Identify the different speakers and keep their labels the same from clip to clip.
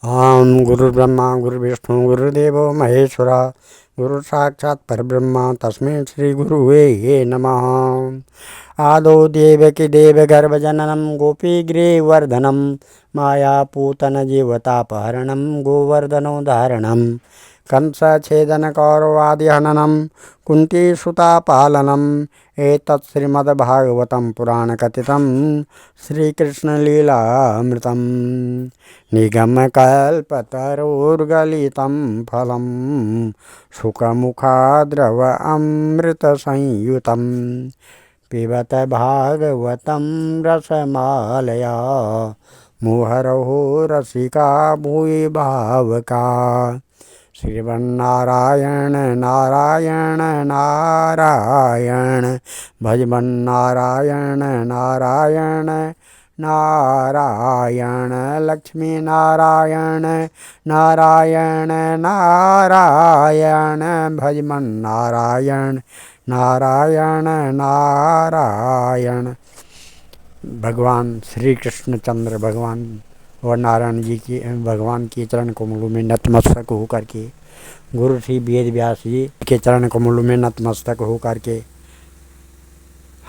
Speaker 1: ओम गुरुर्ब्रह्मा गुरुर्विष्णु गुरुदेवो महेश्वरा गुरु साक्षात् परब्रह्म तस्मै श्री गुरुवे नमः। आदौ देवकी देवगर्भजननं गोपीग्रीवर्धनं मायापूतनजीवतापहरणं गोवर्धनोदाहरणं कंसच्छेदनकौरवादिहननं कुन्तीसुतापालनम् एतत् श्रीमद्भागवतं पुराणकथितं श्रीकृष्णलीलामृतं निगमकल्पतरोर्गलितं फलं सुखमुखाद्रव अमृतसंयुतं पिबत भागवतं रसमालया मुहुरहो रसिका भूरि भावका। श्रीमन्नारायण नारायण नारायण भजमन्नारायण नारायण नारायण लक्ष्मी नारायण नारायण नारायण भजमन्नारायण नारायण नारायण। भगवान श्री कृष्णचंद्र भगवान और नारायण जी की भगवान के चरण कमलों में नतमस्तक होकर के गुरु श्री वेद व्यास जी के चरण कमलों में नतमस्तक होकर के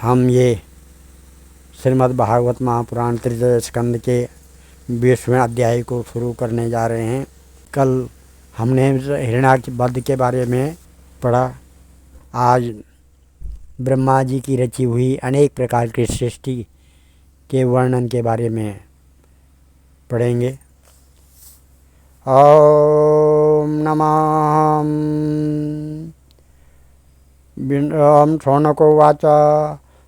Speaker 1: हम ये श्रीमद् भागवत महापुराण तृतीय स्कंद के 20वें अध्याय को शुरू करने जा रहे हैं। कल हमने हिरण्याक्ष के बारे में पढ़ा। आज ब्रह्मा जी की रची हुई अनेक प्रकार की सृष्टि के वर्णन के बारे में पढ़ेंगे। ओम नमः ओम शौनकोवाच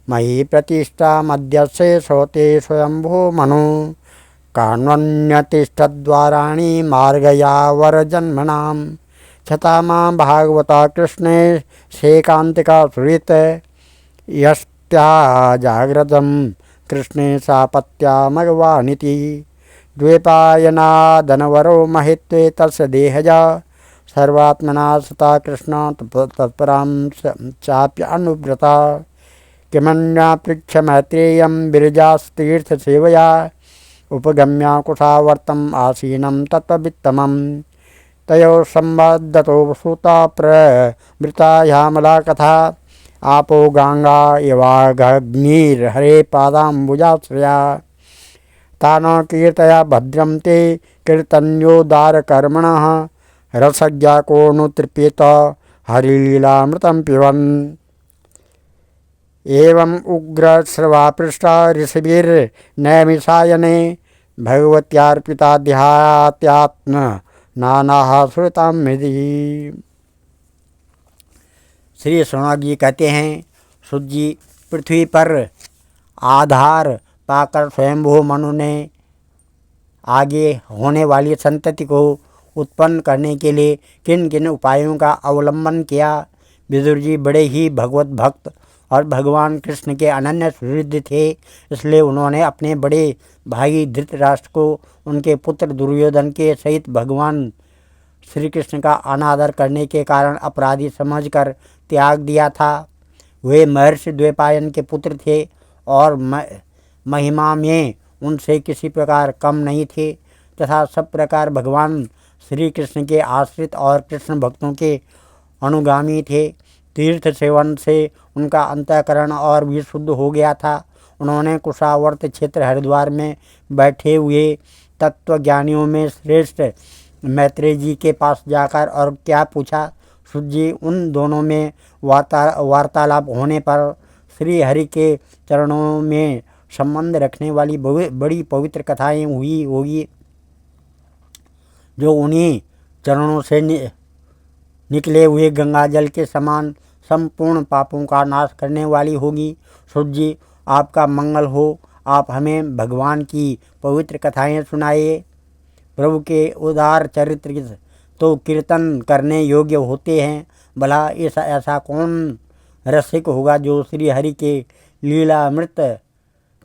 Speaker 1: मयि प्रतिष्ठा मध्यसे सोते स्वयंभो मनु कान्वन्यतिष्ठद्वाराणि मार्गयावरजन्मनां छता मां भागवता कृष्णे शेकान्तिका सुहृत् यस्त्या जाग्रतं कृष्णे सापत्या मगवानिति द्वैपायनादनवरो महित्वे तस्य देहजा सर्वात्मना सता कृष्ण तत्परां चाप्य अनुव्रता किमन्या पृच्छ मैत्रेयं बिरजास्तीर्थसेवया उपगम्या कुशावर्तम् आसीनं तत्त्ववित्तमं तयोः सम्बद्धतो सुता प्रवृत्तायामला कथा आपो गंगा इवाग्निर्हरे पादाम्बुजाश्रया तानो कीर्तया भद्रं ते कीर्तन्योदारकर्मणः रसज्ञा को नु तृप्येत हरिलीलामृतं पिबन् एवं उग्रश्रवापृष्टा ऋषिभिर्नैमिषायने भगवत्यार्पिताध्यात्म नानाः श्रुतां हृदि। श्री शौनक जी कहते हैं, सुत जी पृथ्वी पर आधार पाकर स्वयंभू मनु ने आगे होने वाली संतति को उत्पन्न करने के लिए किन किन उपायों का अवलंबन किया। विदुर जी बड़े ही भगवत भक्त और भगवान कृष्ण के अनन्य सुहृद थे, इसलिए उन्होंने अपने बड़े भाई धृतराष्ट्र को उनके पुत्र दुर्योधन के सहित भगवान श्री कृष्ण का अनादर करने के कारण अपराधी समझकर त्याग दिया था। वे महर्षि द्वैपायन के पुत्र थे और महिमा में उनसे किसी प्रकार कम नहीं थे तथा सब प्रकार भगवान श्री कृष्ण के आश्रित और कृष्ण भक्तों के अनुगामी थे। तीर्थ सेवन से उनका अंतःकरण और भी शुद्ध हो गया था। उन्होंने कुशावर्त क्षेत्र हरिद्वार में बैठे हुए तत्वज्ञानियों में श्रेष्ठ मैत्रेय जी के पास जाकर और क्या पूछा। सुत जी उन दोनों में वार्तालाप होने पर श्री हरि के चरणों में संबंध रखने वाली बड़ी पवित्र कथाएं हुई होगी, जो उन्हीं चरणों से निकले हुए गंगाजल के समान संपूर्ण पापों का नाश करने वाली होगी। सुत जी आपका मंगल हो, आप हमें भगवान की पवित्र कथाएं सुनाइए। प्रभु के उदार चरित्र तो कीर्तन करने योग्य होते हैं, भला ऐसा कौन रसिक होगा जो श्री हरि के लीलामृत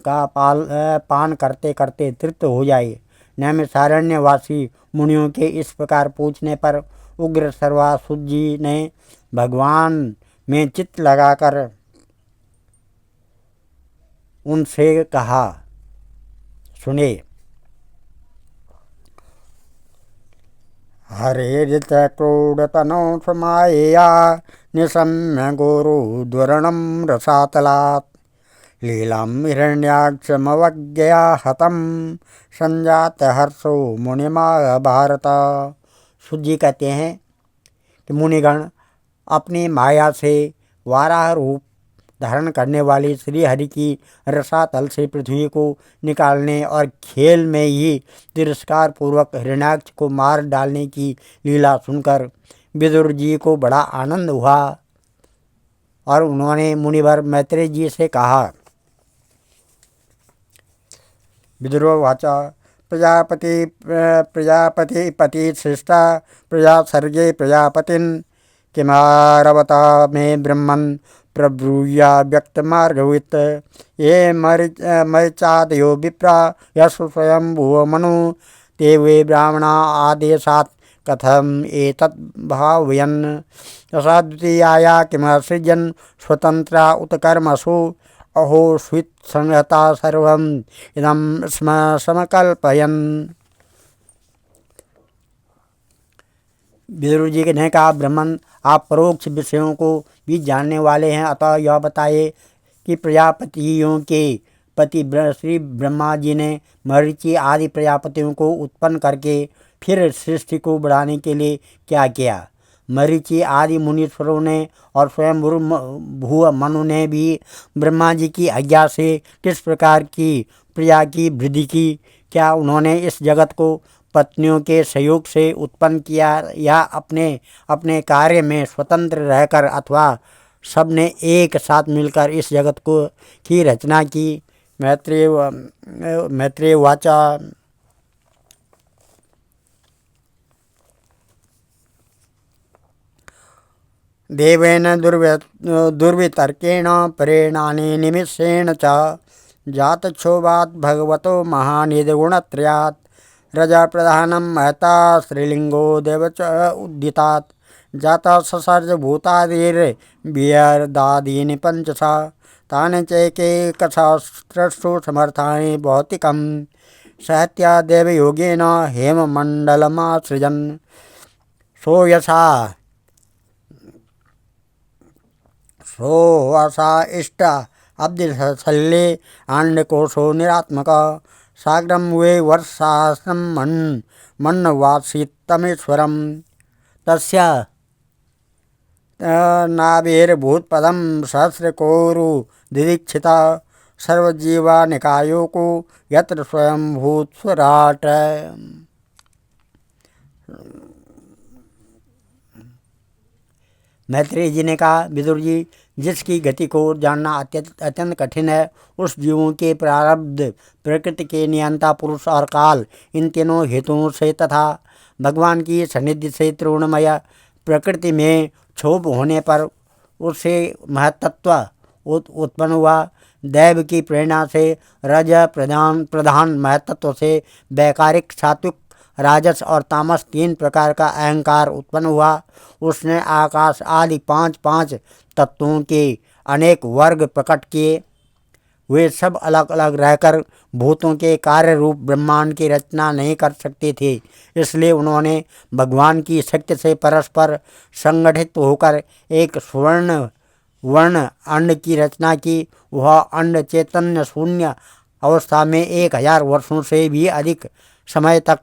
Speaker 1: का पान करते करते तृप्त हो जाए। नैमिषारण्यवासी मुनियों के इस प्रकार पूछने पर उग्र सर्वासुत जी ने भगवान में चित्त लगाकर उनसे कहा, सुने, हरेरितक्रोडतनौ समायया निशम्य गोरुद्वरणं रसातलात् लीलां हिरण्याक्षमवज्ञया हतं संजात हर्षो मुनिमा भारत। सूत जी कहते हैं कि मुनिगण अपनी माया से वाराह रूप धारण करने वाले श्री हरि की रसातल से पृथ्वी को निकालने और खेल में ही तिरस्कार पूर्वक हिरण्याक्ष को मार डालने की लीला सुनकर विदुर जी को बड़ा आनंद हुआ और उन्होंने मुनिवर मैत्रेय जी से कहा। विदुरोवाच प्रजापति पति श्रेष्ठा प्रजा सर्गे प्रजापतिन् किमारवता मे ब्रह्मन् प्रब्रूया व्यक्तमार्गवित् ये मरिचादयो विप्रा यश स्वयंभुव मनु ते वे ब्राह्मणा आदेशात् कथम एतत् भावयन् असाद्वितीयाया किमसृजन् स्वतंत्रा उत कर्मसु अहो स्वित् संहता सर्वम् इदं स्म समकल्पयन्। विदुर जी ने कहा, ब्रह्मन आप परोक्ष विषयों को भी जानने वाले हैं, अतः यह बताइए कि प्रजापतियों के पति श्री ब्रह्मा जी ने मरीचि आदि प्रजापतियों को उत्पन्न करके फिर सृष्टि को बढ़ाने के लिए क्या किया। मरीचि आदि मुनीश्वरों ने और स्वयं भू मनु ने भी ब्रह्मा जी की आज्ञा से किस प्रकार की प्रजा की वृद्धि की। क्या उन्होंने इस जगत को पत्नियों के सहयोग से उत्पन्न किया या अपने अपने कार्य में स्वतंत्र रहकर अथवा सबने एक साथ मिलकर इस जगत को की रचना की। मैत्रेय वाचा देवेन दुर्वितर्केण परेणानि निमिषेण च जातक्षोभात् भगवतो महानिर्गुणत्रयात् रजा प्रधानं महता स्त्रीलिंगो देव च उद्दितात् जाता ससर्ज भूतादिर्व्यर्दादीनि पंचसा तानि चैके कथास्त्रष्टु समर्थानि भौतिकं सहत्या देवयोगेन हेममण्डलमासृजन् सोऽसा इष्ट अब्धिशल्ये आण्डकोशो निरात्मक साग्रं वे वर्षासनं मन्नवासीत्तमेश्वरं तस्य नाभिर्भूतपदं सहस्रकोरु दिदीक्षिता सर्वजीवानिकायोको यत्र स्वयंभूत मैत्रेय जी ने कहा, विदुर जी, जिसकी गति को जानना अत्यंत कठिन है, उस जीवों के प्रारब्ध, प्रकृति के नियंता पुरुष और काल, इन तीनों हेतुओं से तथा भगवान की सन्निधि से तृणमय प्रकृति में क्षोभ होने पर उससे महत्त्व उत्पन्न हुआ। दैव की प्रेरणा से रज प्रधान महत्त्व से वैकारिक सात्विक राजस और तामस 3 प्रकार का अहंकार उत्पन्न हुआ। उसने आकाश आदि 5 तत्वों के अनेक वर्ग प्रकट किए। वे सब अलग अलग रहकर भूतों के कार्य रूप ब्रह्मांड की रचना नहीं कर सकते थे, इसलिए उन्होंने भगवान की शक्ति से परस्पर संगठित होकर एक वर्ण अंड की रचना की। वह अंड चैतन्य शून्य अवस्था में 1000 वर्षों से भी अधिक समय तक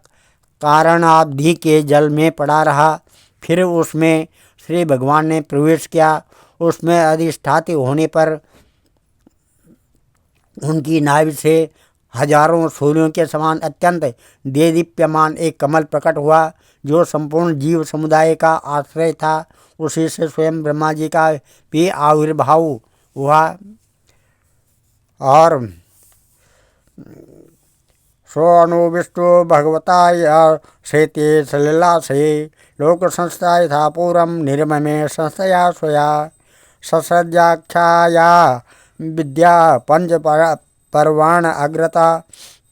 Speaker 1: कारणाब्धि के जल में पड़ा रहा। फिर उसमें श्री भगवान ने प्रवेश किया। उसमें अधिष्ठाते होने पर उनकी नाभि से हजारों सूर्यों के समान अत्यंत देदीप्यमान एक कमल प्रकट हुआ, जो संपूर्ण जीव समुदाय का आश्रय था। उसी से स्वयं ब्रह्मा जी का भी आविर्भाव हुआ और सो विष्णु भगवता शेते सलिला से लोक संस्था यथा पूर्व निर्ममे संस्थया स्वया ससज्जाख्याया विद्या पंच पर्वाण अग्रता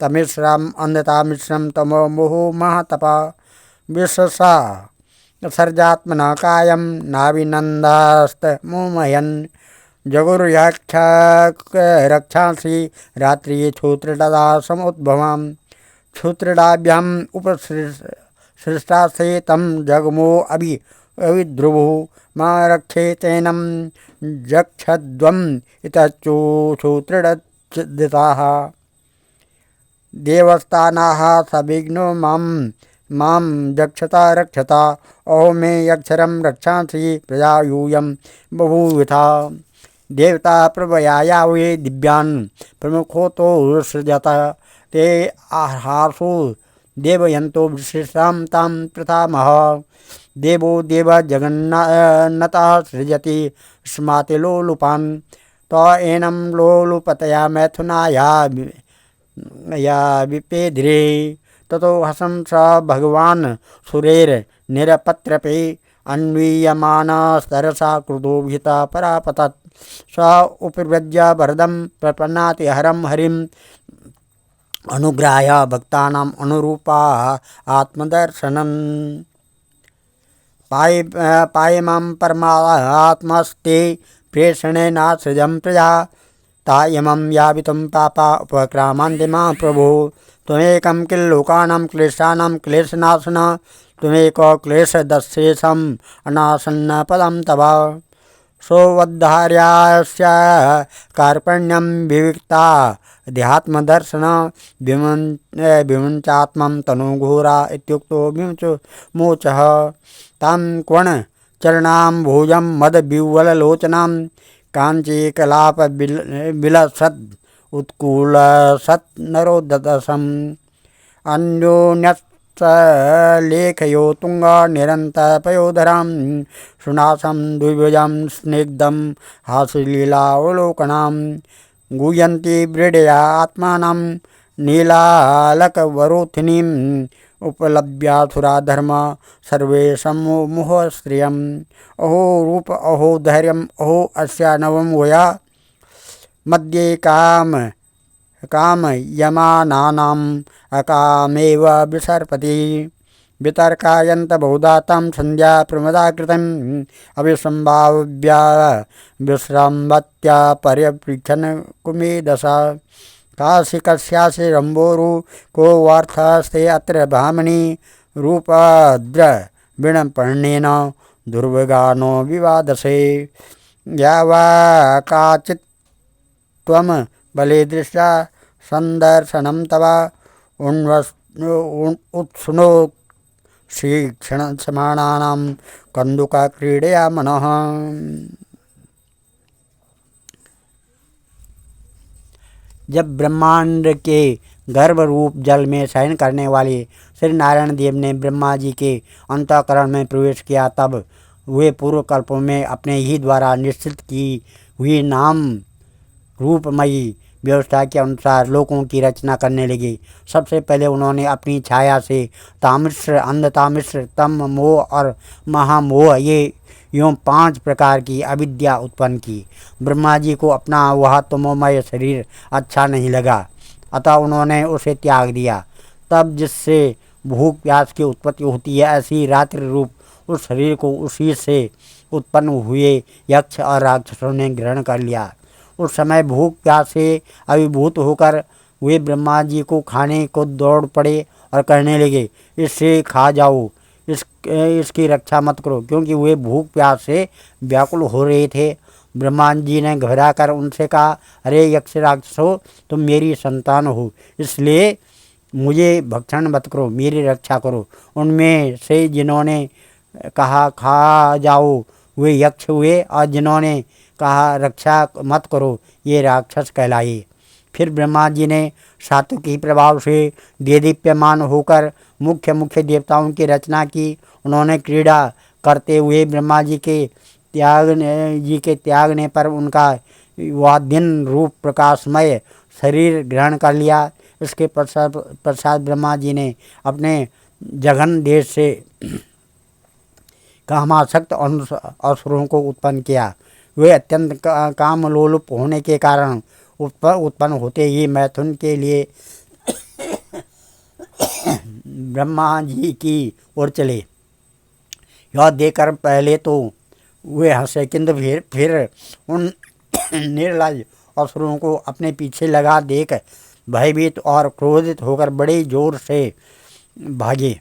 Speaker 1: तमिश्रम अंधता मिश्रम तमो मुहु महातपा विश्वसा सर्जात्मना कायम नाभिनंदास्त मोमयन जगुर्याख्या रक्षांसी रात्रि क्षुत्रदा समुद्भवां क्षुत्रडाभ्याम सृष्टा से तम जगमो अभिद्रुवो मा रक्षे तैनम जक्षध्वम इतचोषोत्रिड़दिताः देवस्थानाः सविघ्नो मां जक्षता रक्षता अहो मे यक्षरं रक्षांसि प्रजा यूयं बभूविथा देवता प्रभयाया वे दिव्यान् प्रमुखो तो सृजत ते आहासो देवयन्तो विशिष्टां तां प्रथामः देवो देव जगन्नता सृजति स्माति लोलुपान् तो एनं लोलुपतया मैथुनाया या विपेद्रे ततो हसं स भगवान् सुरेर निरपत्रपे अन्वीयमानस्तरसा क्रुधोभिता परापतत् स उपव्रज्य वरदं प्रपन्नाति हरं हरिं अनुग्राह्य भक्तानाम् अनुरूपा आत्मदर्शनम् पायमां परमात्मस्ते प्रेषणेनासृजं प्रजा तायमं यावितं पापा उपक्रामान्तिमा प्रभो त्वमेकं किल लोकानां क्लेशानां क्लेशनाशन त्वमेको क्लेशदशेषम् अनासन्न पदं तव सोवद्धार्यास्य कार्पण्यं विविक्ता अध्यात्मदर्शन विमुञ्चात्मं तनुघोरा इत्युक्तो विमुचः तां क्वण चरणां भुजं मदविह्वललोचनां काञ्चीकलाप विलसत् उत्कूलसत् नरोदसम् अन्योन्यस्लेखयो तुङ्गा निरन्तपयोधरां सुनासं द्विभुजं स्निग्धं हास्यलीलावलोकनां गुह्यन्ति व्रीडया आत्मानं नीलालकवरोथिनीम् उपलभ्यासुरा धर्म सर्वे सम्मुह श्रियम् अहो रूप अहो धैर्यम् अहो अस्य नवं वया मध्ये काम यमानानाम् अकामेव विसर्पति वितर्कायन्त बहुधा तं संध्या प्रमदाकृतम् अभिसंभाव्या विश्रम्भत्या पर्यपृच्छन् कुमेदसा काशी कस्यासि रंबोरु को वार्थस्ते अत्र भामनी रूपद्रविणपर्णेन दुर्वगानो विवादसे यावा काचित् त्वं बले दृष्टा संदर्शनं तव उत्सुनो श्रीक्षणसमानानां कन्दुका क्रीडया मनः। जब ब्रह्मांड के गर्भ रूप जल में शयन करने वाले श्री नारायण देव ने ब्रह्मा जी के अंतःकरण में प्रवेश किया, तब वे पूर्व कल्पों में अपने ही द्वारा निश्चित की हुई नाम रूपमयी व्यवस्था के अनुसार लोकों की रचना करने लगे। सबसे पहले उन्होंने अपनी छाया से तामिश्र, अंधतामिश्र, तम मोह और महामोह ये यूँ 5 प्रकार की अविद्या उत्पन्न की। ब्रह्मा जी को अपना वह तमोमय शरीर अच्छा नहीं लगा, अतः उन्होंने उसे त्याग दिया। तब जिससे भूख प्यास की उत्पत्ति होती है, ऐसी रात्रि रूप उस शरीर को उसी से उत्पन्न हुए यक्ष और राक्षसों ने ग्रहण कर लिया। उस समय भूख प्यास से अभिभूत होकर वे ब्रह्मा जी को खाने को दौड़ पड़े और कहने लगे, इससे खा जाओ, इसकी रक्षा मत करो, क्योंकि वे भूख प्यास से व्याकुल हो रहे थे। ब्रह्मा जी ने घबरा कर उनसे कहा, अरे यक्ष राक्षसो, तुम मेरी संतान हो, इसलिए मुझे भक्षण मत करो, मेरी रक्षा करो। उनमें से जिन्होंने कहा खा जाओ वे यक्ष हुए, और जिन्होंने कहा रक्षा मत करो ये राक्षस कहलाए। फिर ब्रह्मा जी ने सात्विकी प्रभाव से देदीप्यमान होकर मुख्य देवताओं की रचना की। उन्होंने क्रीड़ा करते हुए ब्रह्मा जी के त्यागने पर उनका वह दिन रूप प्रकाशमय शरीर ग्रहण कर लिया। इसके पश्चात ब्रह्मा जी ने अपने जघन देश से कामासक्त असुरों को उत्पन्न किया। वे अत्यंत कामलोलुप होने के कारण उत्पन्न होते ही मैथुन के लिए ब्रह्मा जी की ओर चले। यह देखकर पहले तो वे हंसे, किंतु फिर उन निर्लज असुरों को अपने पीछे लगा देख भयभीत और क्रोधित होकर बड़े जोर से भागे।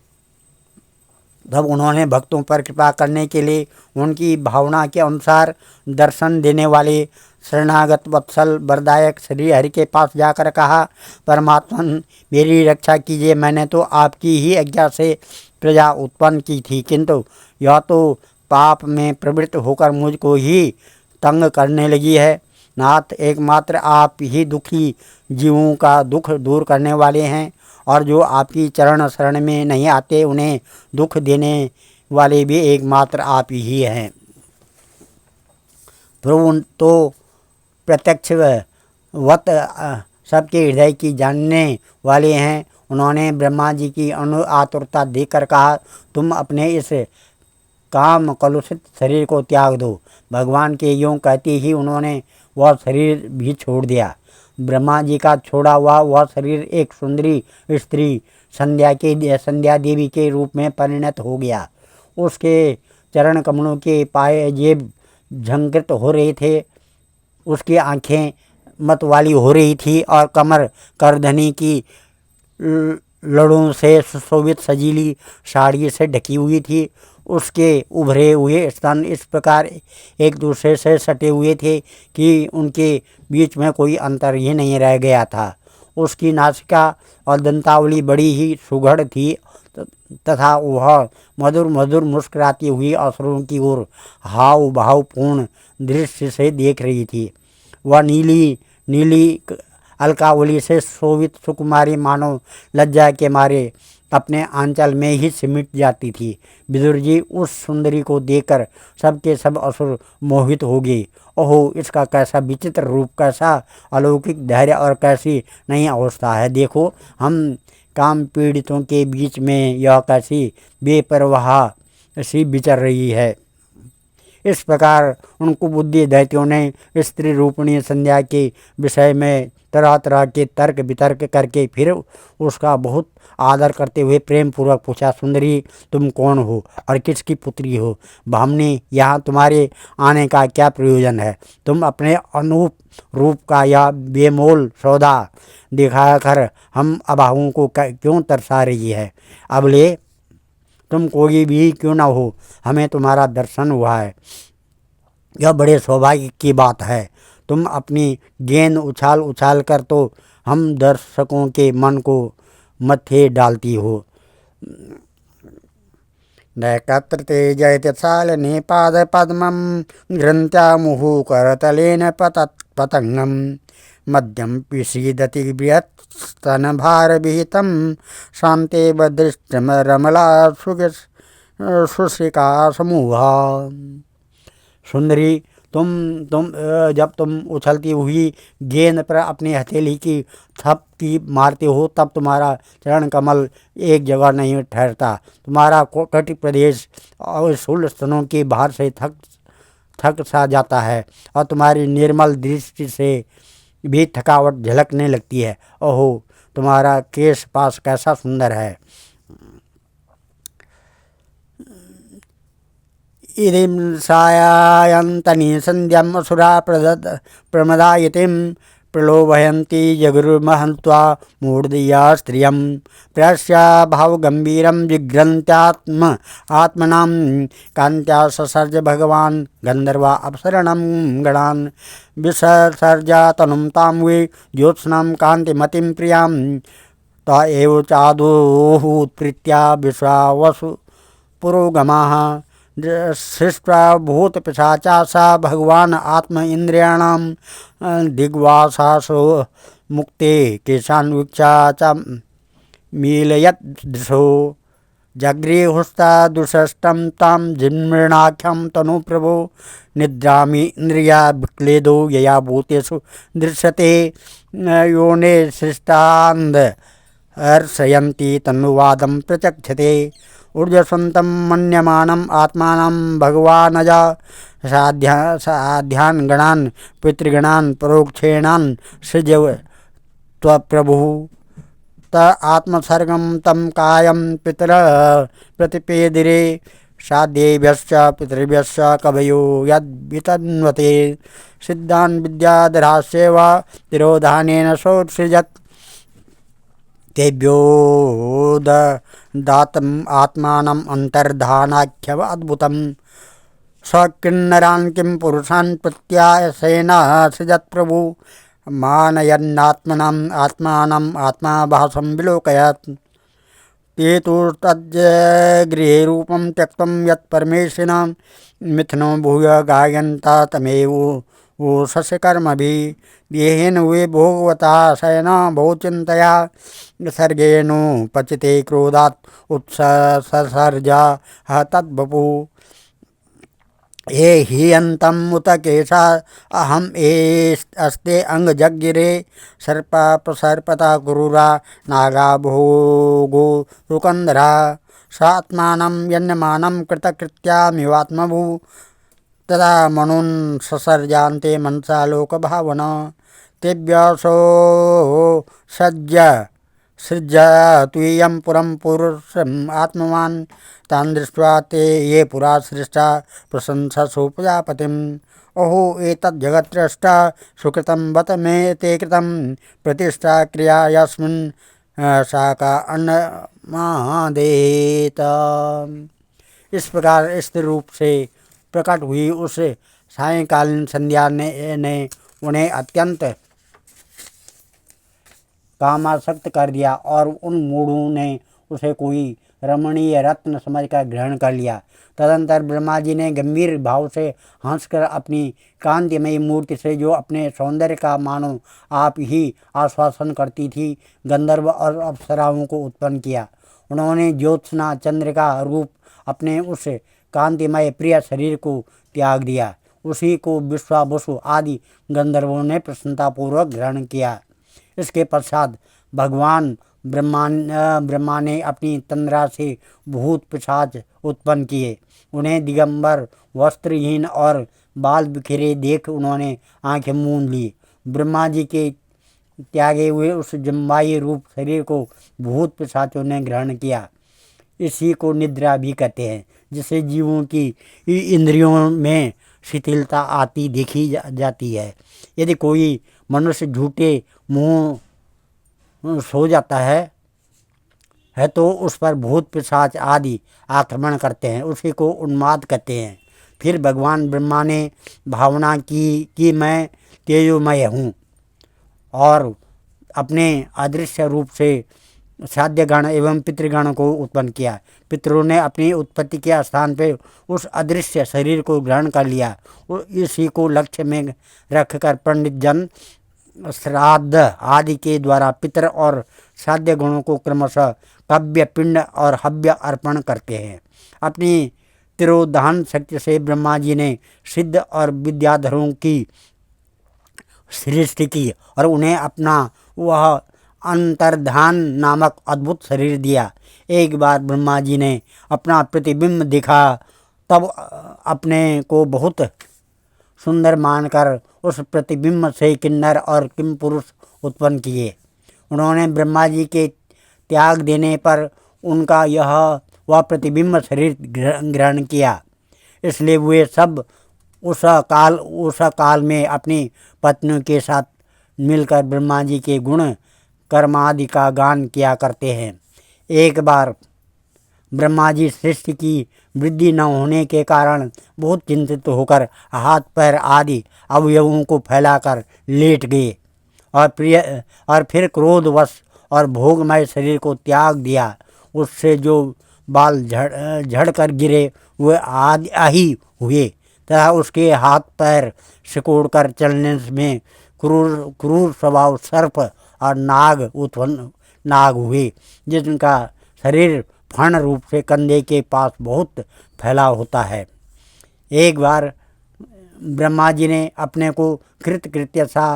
Speaker 1: तब उन्होंने भक्तों पर कृपा करने के लिए उनकी भावना के अनुसार दर्शन देने वाले शरणागत वत्सल वरदायक श्री हरि के पास जाकर कहा, परमात्मन मेरी रक्षा कीजिए, मैंने तो आपकी ही आज्ञा से प्रजा उत्पन्न की थी, किंतु यह तो पाप में प्रवृत्त होकर मुझको ही तंग करने लगी है। नाथ, एकमात्र आप ही दुखी जीवों का दुख दूर करने वाले हैं, और जो आपकी चरण शरण में नहीं आते उन्हें दुख देने वाले भी एकमात्र आप ही हैं। प्रभु तो प्रत्यक्ष वत सबके हृदय की जानने वाले हैं। उन्होंने ब्रह्मा जी की आतुरता देखकर कहा, तुम अपने इस काम कलुषित शरीर को त्याग दो। भगवान के यूँ कहते ही उन्होंने वह शरीर भी छोड़ दिया। ब्रह्मा जी का छोड़ा हुआ वह शरीर एक सुंदरी स्त्री संध्या देवी के रूप में परिणत हो गया। उसके चरण कमलों के पाए जेब झंकृत हो रहे थे, उसकी आंखें मतवाली हो रही थी और कमर करधनी की लड़ों से सुशोभित सजीली साड़ी से ढकी हुई थी। उसके उभरे हुए स्तन इस प्रकार एक दूसरे से सटे हुए थे कि उनके बीच में कोई अंतर ही नहीं रह गया था। उसकी नासिका और दंतावली बड़ी ही सुघड़ थी तथा वह मधुर मधुर मुस्कुराती हुई असुरों की ओर हाव भावपूर्ण दृश्य से देख रही थी। वह नीली नीली अलकावली से शोभित सुकुमारी मानो लज्जा के मारे अपने आंचल में ही सिमट जाती थी। विदुर जी उस सुंदरी को देखकर सबके सब असुर मोहित हो गए। ओहो, इसका कैसा विचित्र रूप, कैसा अलौकिक धैर्य और कैसी नई अवस्था है। देखो, हम काम पीड़ितों के बीच में यह कैसी बेपरवाह सी विचर रही है। इस प्रकार उनको बुद्धि दैत्यों ने स्त्री रूपणी संध्या के विषय में तरह तरह के तर्क वितर्क करके फिर उसका बहुत आदर करते हुए प्रेम पूर्वक पूछा, सुंदरी, तुम कौन हो और किसकी पुत्री हो? भामनी, यहाँ तुम्हारे आने का क्या प्रयोजन है? तुम अपने अनूप रूप का यह बेमोल सौदा दिखाकर हम अभावों को क्यों तरसा रही है? अबले तुम कोई भी क्यों न हो, हमें तुम्हारा दर्शन हुआ है, यह बड़े सौभाग्य की बात है। तुम अपनी गेंद उछाल उछाल कर तो हम दर्शकों के मन को मत्थे डालती हो। नैकत्रते जयत्यशालिनी पाद पद्मं घृंत्या मुहुः करतलेन पतंगम मध्यम पिसीदति बृहत्स्तनभारविहितं शान्ते बदृष्टमरमला सुश्रिका समूहा। सुंदरी, जब तुम उछलती हुई गेंद पर अपनी हथेली की थपकी मारते हो तब तुम्हारा चरण कमल एक जगह नहीं ठहरता। तुम्हारा कटी प्रदेश और शूल स्तनों के भार से थक सा जाता है और तुम्हारी निर्मल दृष्टि से भी थकावट झलकने लगती है। ओहो, तुम्हारा केश पास कैसा सुंदर है। इदिं सायन्तनी संध्यम् असुरा प्रमदायतिं प्रलोभयन्ती जगुर्महन्त्वा मूर्धया स्त्रियं प्रस्या भावगम्भीरं जिघ्रन्त्यात्म आत्मनां कान्त्या ससर्ज भगवान् गन्धर्वा अप्सरणं गणान् विसर्जा तनुं तां वे ज्योत्स्नां कान्तिमतीं प्रियां त एव चादुः उत्प्रीत्या विश्वावसु पुरोगमाः सृष्ट्वा भूत पिशाचा सा भगवान आत्म इंद्रियाणां दिग्वासासो मुक्ते केशान्वीक्षा च मीलयत दृशो जगृहुस्ता दुष्टम ताम जिन्मृणाख्यम तनु प्रभो निद्रामि इंद्रिया विक्लेदो यया भूतेषु दृश्यते योने सृष्टान्ध हर्षयन्ति तन्नुवादं प्रचक्षते ऊर्जस्वन्तं मन्यमानम् आत्मानं भगवानजा साध्यान् गणान् पितृगणान् परोक्षेणान् सृजव त्वप्रभुः त आत्मसर्गं तं कायं पितर प्रतिपेदिरे साध्येभ्यश्च पितृभ्यश्च कवयो यद्वितन्वते सिद्धान् विद्याधरास्येव तिरोधानेन सोत्सृजत् तेभ्यो दातम आत्मानम अंतर्धानाख्यव अद्भुतम स किन्नरान् किं पुरुषान् प्रत्यासेन सृजत् प्रभु मानयन्नात्मनम् आत्मानम् आत्माभासं विलोकयत् ते तु तद्गृहे रूपं त्यक्तं यत् परमेशिनां मिथुनो भूय गायन्ता तमेव सस्य कर्मभिः देहेन वे भोगवता शयना बहुचिन्तया सर्गेणु पचिते क्रोधात् उत्ससर्जा तद्वपु ये हीयन्तम् उत केशा अहम् अस्ते अंगजगिरे सर्पा प्रसर्पता क्रूरा नागा भोगो रुकंधरा सात्मानं यन्यमानं कृतकृत्यामिवात्मभू तदा मनुन् ससर्जान्ते मनसा लोकभावना तेभ्यसो सृज्य तुयं पुरं पुरुषम् आत्मवान् तान् दृष्ट्वा ते ये पुरा सृष्टा प्रशंससो प्रजापतिम् अहो एतज्जगत्त्रष्टा सुकृतं बत मे ते कृतं प्रतिष्ठा क्रिया यस्मिन् शाका अन्नमादेत। इस प्रकार स्थिर रूप से प्रकट हुई उस सायंकालीन संध्या ने उन्हें अत्यंत कामासक्त कर दिया और उन मूढ़ों ने उसे कोई रमणीय रत्न समझकर ग्रहण कर लिया। तदंतर ब्रह्मा जी ने गंभीर भाव से हंसकर अपनी कांतिमयी मूर्ति से, जो अपने सौंदर्य का मानो आप ही आश्वासन करती थी, गंधर्व और अप्सराओं को उत्पन्न किया। उन्होंने ज्योत्सना चंद्र का रूप अपने उस कांतिमय प्रिय शरीर को त्याग दिया। उसी को विश्वावसु आदि गंधर्वों ने प्रसन्नतापूर्वक ग्रहण किया। इसके पश्चात भगवान ब्रह्मा ने अपनी तंद्रा से भूत पिशाच उत्पन्न किए। उन्हें दिगंबर वस्त्रहीन और बाल बिखरे देख उन्होंने आंखें मूंद ली। ब्रह्मा जी के त्यागे हुए उस जम्बाई रूप शरीर को भूत पिशाचों ने ग्रहण किया। इसी को निद्रा भी कहते हैं, जिससे जीवों की इंद्रियों में शिथिलता आती देखी जाती है। यदि कोई मनुष्य झूठे मुंह सो जाता है तो उस पर भूत पिशाच आदि आक्रमण करते हैं, उसी को उन्माद कहते हैं। फिर भगवान ब्रह्मा ने भावना की कि मैं तेजोमय हूँ और अपने अदृश्य रूप से साध्यगण एवं पितृगण को उत्पन्न किया। पितरों ने अपनी उत्पत्ति के स्थान पर उस अदृश्य शरीर को ग्रहण कर लिया। इसी को लक्ष्य में रखकर पंडित जन श्राद्ध आदि के द्वारा पितर और साध्य गुणों को क्रमशः कव्य पिंड और हव्य अर्पण करते हैं। अपनी तिरोधान शक्ति से ब्रह्मा जी ने सिद्ध और विद्याधरों की सृष्टि की और उन्हें अपना वह अंतर्धान नामक अद्भुत शरीर दिया। एक बार ब्रह्मा जी ने अपना प्रतिबिंब देखा, तब अपने को बहुत सुंदर मानकर उस प्रतिबिंब से किन्नर और किम पुरुष उत्पन्न किए। उन्होंने ब्रह्मा जी के त्याग देने पर उनका वह प्रतिबिंब शरीर ग्रहण किया। इसलिए वे सब उस काल में अपनी पत्नियों के साथ मिलकर ब्रह्मा जी के गुण कर्मादि का गान किया करते हैं। एक बार ब्रह्मा जी सृष्टि की वृद्धि न होने के कारण बहुत चिंतित होकर हाथ पैर आदि अवयवों को फैलाकर लेट गए और फिर क्रोधवश और भोगमय शरीर को त्याग दिया। उससे जो बाल झड़ कर गिरे वे आही हुए तथा उसके हाथ पैर सिकोड़कर चलने में क्रूर स्वभाव सर्प और नाग हुए, जिनका शरीर फण रूप से कंधे के पास बहुत फैला होता है। एक बार ब्रह्मा जी ने अपने को कृतकृत्य सा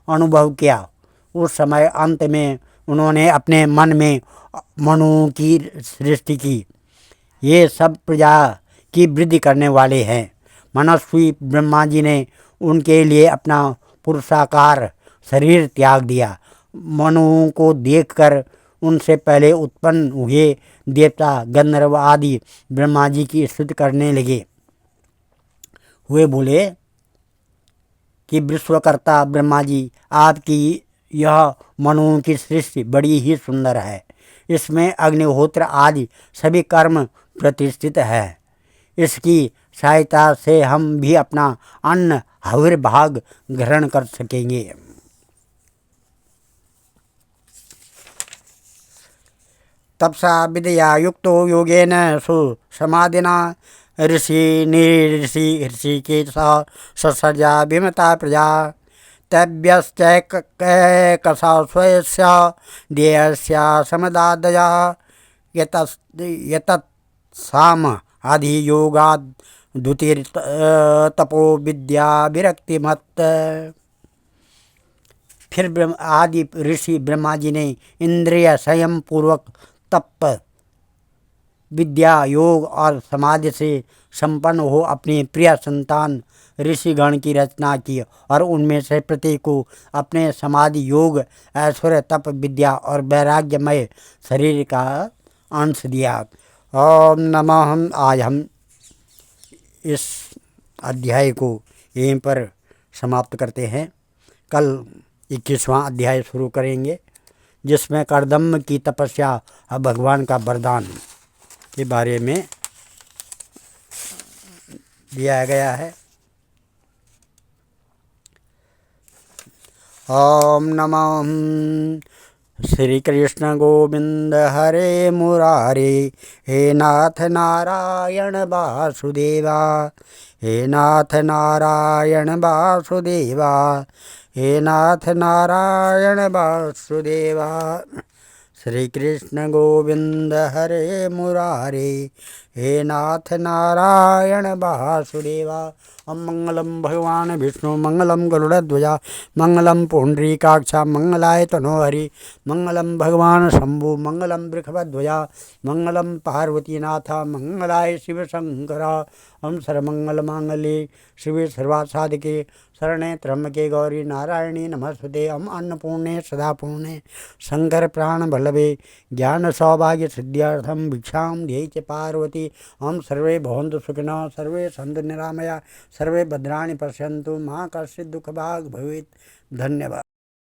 Speaker 1: अनुभव किया। उस समय अंत में उन्होंने अपने मन में मनुओं की सृष्टि की। ये सब प्रजा की वृद्धि करने वाले हैं। मनस्वी ब्रह्मा जी ने उनके लिए अपना पुरुषाकार शरीर त्याग दिया। मनुओं को देखकर उनसे पहले उत्पन्न हुए देवता गंधर्व आदि ब्रह्मा जी की स्तुति करने लगे। वे बोले कि विश्वकर्ता ब्रह्मा जी, आपकी यह मनुओं की सृष्टि बड़ी ही सुंदर है। इसमें अग्निहोत्र आदि सभी कर्म प्रतिष्ठित है। इसकी सहायता से हम भी अपना अन्न हविर्भाग ग्रहण कर सकेंगे। तपसा विद्या युक्तो योगेन सुसमाधिना ऋषिकेश ससर्जा विमता प्रजा तैभ्यश्चैकसा स्वस्य देयस्या समदादया यतत्साम अधियोगाद् द्वितीय तपो विद्या विरक्तिमत्। फिर आदि ऋषि ब्रह्मा जी ने इंद्रिय संयम पूर्वक तप, विद्या, योग और समाधि से संपन्न हो अपनी प्रिय संतान ऋषिगण की रचना की और उनमें से प्रत्येक को अपने समाधि, योग, ऐश्वर्य, तप, विद्या और वैराग्यमय शरीर का अंश दिया। ओम नमः। आज हम इस अध्याय को यहीं पर समाप्त करते हैं। कल 21वां अध्याय शुरू करेंगे, जिसमें कर्दम की तपस्या और भगवान का वरदान के बारे में दिया गया है। ओम नमः। श्री कृष्ण गोविंद हरे मुरारे, हे नाथ नारायण वासुदेवा, हे नाथ नारायण वासुदेवा, हे नाथ नारायण वासुदेवा। श्री कृष्ण गोविंद हरे मुरारे, हे नाथ नारायण वासुदेवा। ओम मंगलम भगवान विष्णु, मंगलम गरुड़ध्वजा, मंगलम पुंडरीकाक्षा, मंगलाय तनोहरि, मंगलम भगवान शंभु, मंगलम वृषभध्वजा, मंगलम पार्वतीनाथ, मंगलाय शिव शंकरा। ओम सर्वमंगल मांगल्ये शिवे सर्वासाधिके शरणे त्र्यंबके गौरी नारायणी नमस्ते। ओम अन्नपूर्णे सदा पूर्णे शंकर प्राण वल्लभे ज्ञान सौभाग्य सिद्ध्यर्थम भिक्षाम देहि च पार्वती। ओम सर्वे भवन्तु सुखिनः, सर्वे सन्तु निरामया, सर्वे भद्राणि पश्यन्तु, मा कश्चित् दुःखभाग् भवेत्। धन्यवाद।